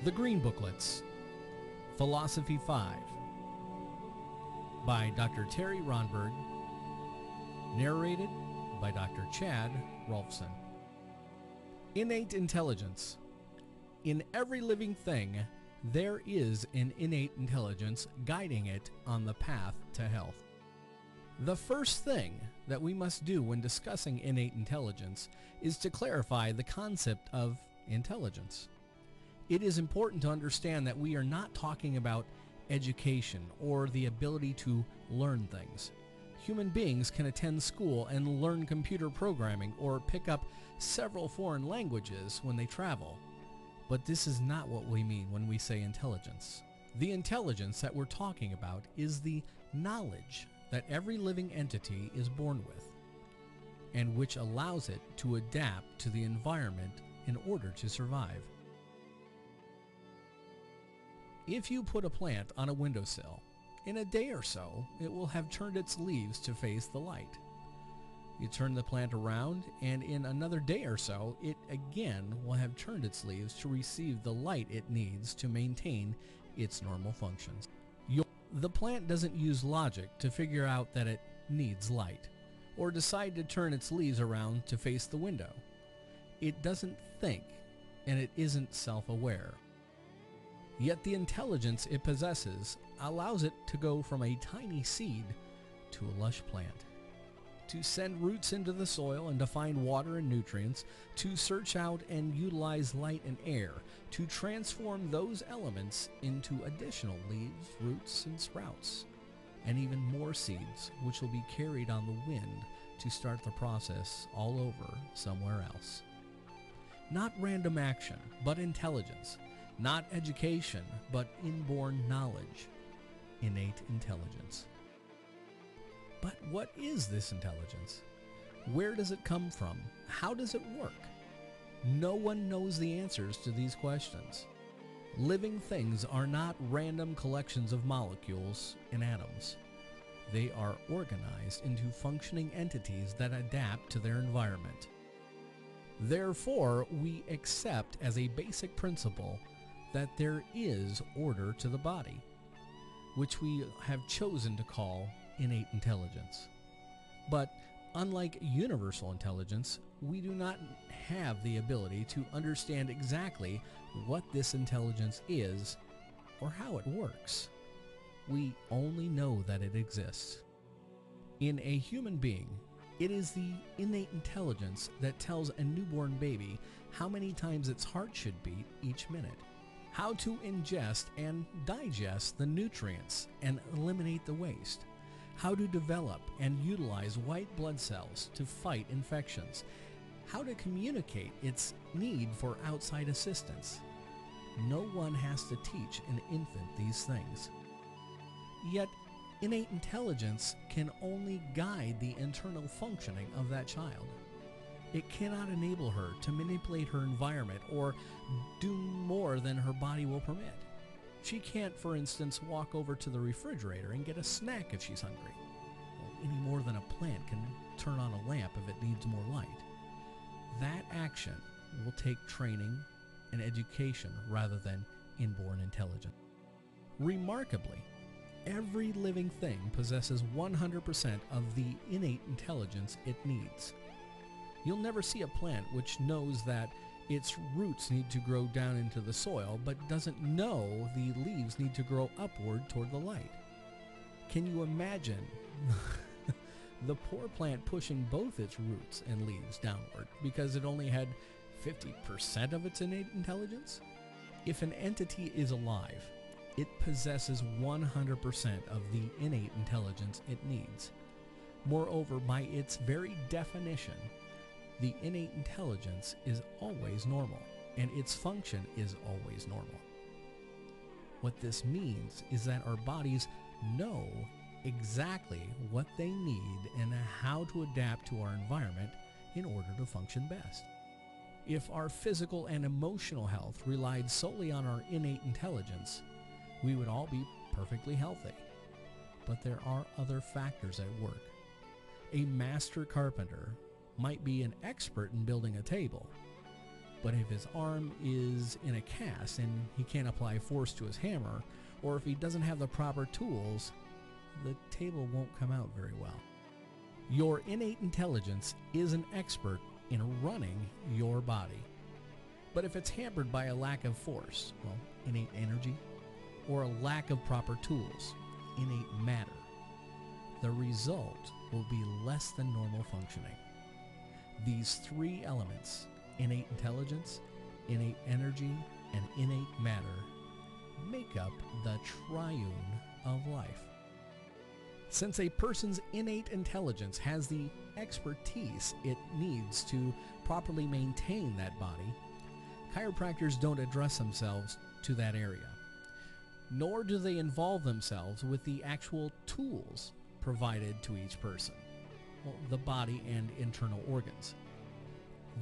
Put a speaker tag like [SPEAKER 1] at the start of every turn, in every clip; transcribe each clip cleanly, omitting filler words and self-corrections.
[SPEAKER 1] The Green Booklets, Philosophy 5, by Dr. Terry Ronberg, narrated by Dr. Chad Rolfson. Innate Intelligence. In every living thing, there is an innate intelligence guiding it on the path to health. The first thing that we must do when discussing innate intelligence is to clarify the concept of intelligence. It is important to understand that we are not talking about education or the ability to learn things. Human beings can attend school and learn computer programming or pick up several foreign languages when they travel. But this is not what we mean when we say intelligence. The intelligence that we're talking about is the knowledge that every living entity is born with, and which allows it to adapt to the environment in order to survive. If you put a plant on a windowsill, in a day or so, it will have turned its leaves to face the light. You turn the plant around, and in another day or so, it again will have turned its leaves to receive the light it needs to maintain its normal functions. The plant doesn't use logic to figure out that it needs light, or decide to turn its leaves around to face the window. It doesn't think, and it isn't self-aware. Yet the intelligence it possesses allows it to go from a tiny seed to a lush plant, to send roots into the soil and to find water and nutrients, to search out and utilize light and air, to transform those elements into additional leaves, roots, and sprouts, and even more seeds which will be carried on the wind to start the process all over somewhere else. Not random action, but intelligence. Not education, but inborn knowledge. Innate intelligence. But what is this intelligence? Where does it come from? How does it work? No one knows the answers to these questions. Living things are not random collections of molecules and atoms. They are organized into functioning entities that adapt to their environment. Therefore, we accept as a basic principle that there is order to the body, which we have chosen to call innate intelligence. But unlike universal intelligence, we do not have the ability to understand exactly what this intelligence is or how it works. We only know that it exists. In a human being, it is the innate intelligence that tells a newborn baby how many times its heart should beat each minute, how to ingest and digest the nutrients and eliminate the waste, how to develop and utilize white blood cells to fight infections, how to communicate its need for outside assistance. No one has to teach an infant these things. Yet, innate intelligence can only guide the internal functioning of that child. It cannot enable her to manipulate her environment or do more than her body will permit. She can't, for instance, walk over to the refrigerator and get a snack if she's hungry, any more than a plant can turn on a lamp if it needs more light. That action will take training and education rather than inborn intelligence. Remarkably, every living thing possesses 100% of the innate intelligence it needs. You'll never see a plant which knows that its roots need to grow down into the soil, but doesn't know the leaves need to grow upward toward the light. Can you imagine the poor plant pushing both its roots and leaves downward because it only had 50% of its innate intelligence? If an entity is alive, it possesses 100% of the innate intelligence it needs. Moreover, by its very definition, the innate intelligence is always normal, and its function is always normal. What this means is that our bodies know exactly what they need and how to adapt to our environment in order to function best. If our physical and emotional health relied solely on our innate intelligence, we would all be perfectly healthy. But there are other factors at work. A master carpenter might be an expert in building a table, But if his arm is in a cast and he can't apply force to his hammer, or if he doesn't have the proper tools, the table won't come out very well. Your innate intelligence is an expert in running your body. But if it's hampered by a lack of force, well, innate energy, or a lack of proper tools, innate matter, the result will be less than normal functioning. These three elements, innate intelligence, innate energy, and innate matter, make up the triune of life. Since a person's innate intelligence has the expertise it needs to properly maintain that body, chiropractors don't address themselves to that area, nor do they involve themselves with the actual tools provided to each person, well, the body and internal organs.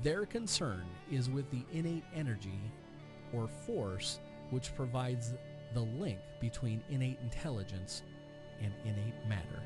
[SPEAKER 1] Their concern is with the innate energy or force which provides the link between innate intelligence and innate matter.